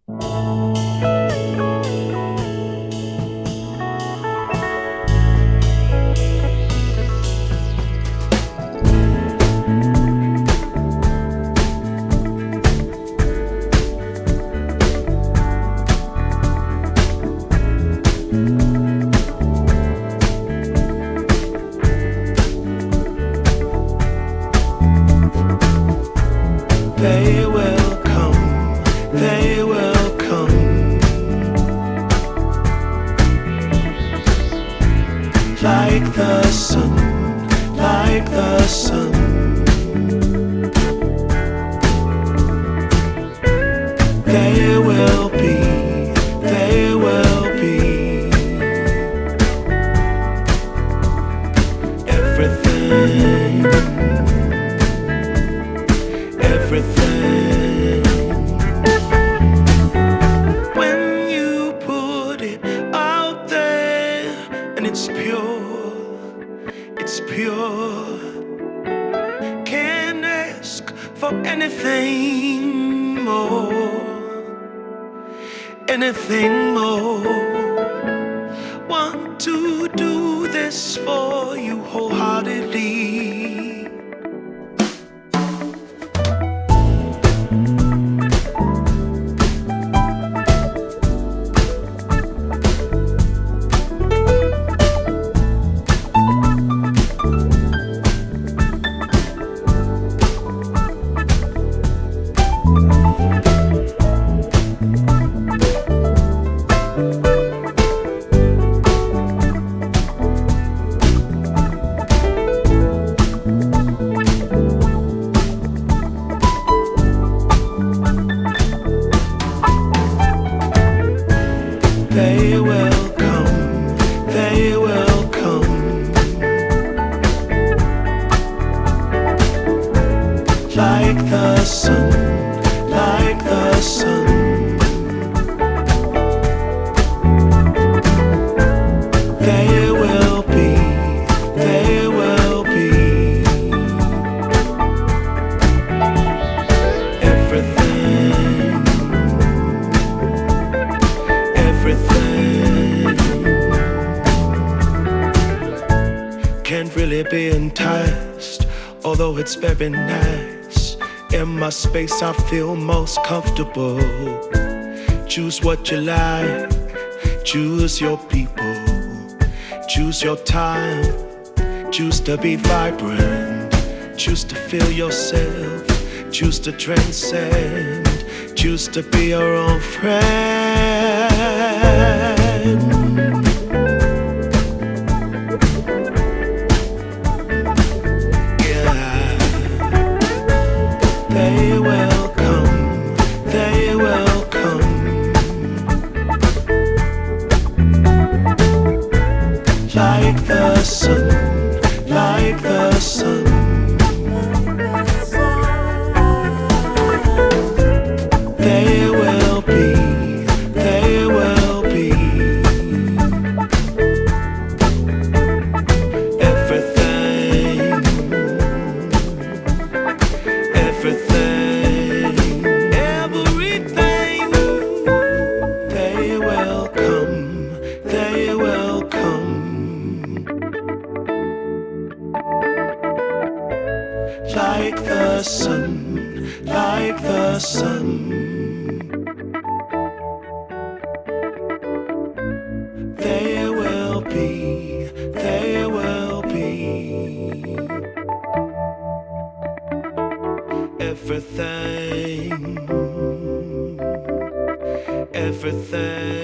They will come, they will come, like the sun, like the sun. They will be, they will be everything, everything. When you put it out there and it's pure, it's pure. Can't ask for anything more, anything more. Want to do this for you wholeheartedly. They will come, they will come, like the sun, like the sun. They will be, they will be everything, everything. Can't really be enticed, although it's very nice. In my space I feel most comfortable. Choose what you like, choose your people, choose your time, choose to be vibrant, choose to feel yourself, choose to transcend, choose to be your own friend. Yeah, they will come, they will come, like the sun, like the sun. They will be, they will be everything, everything, everything. They will come, they will come, like the sun, like the sun. They will be, they will be everything, everything.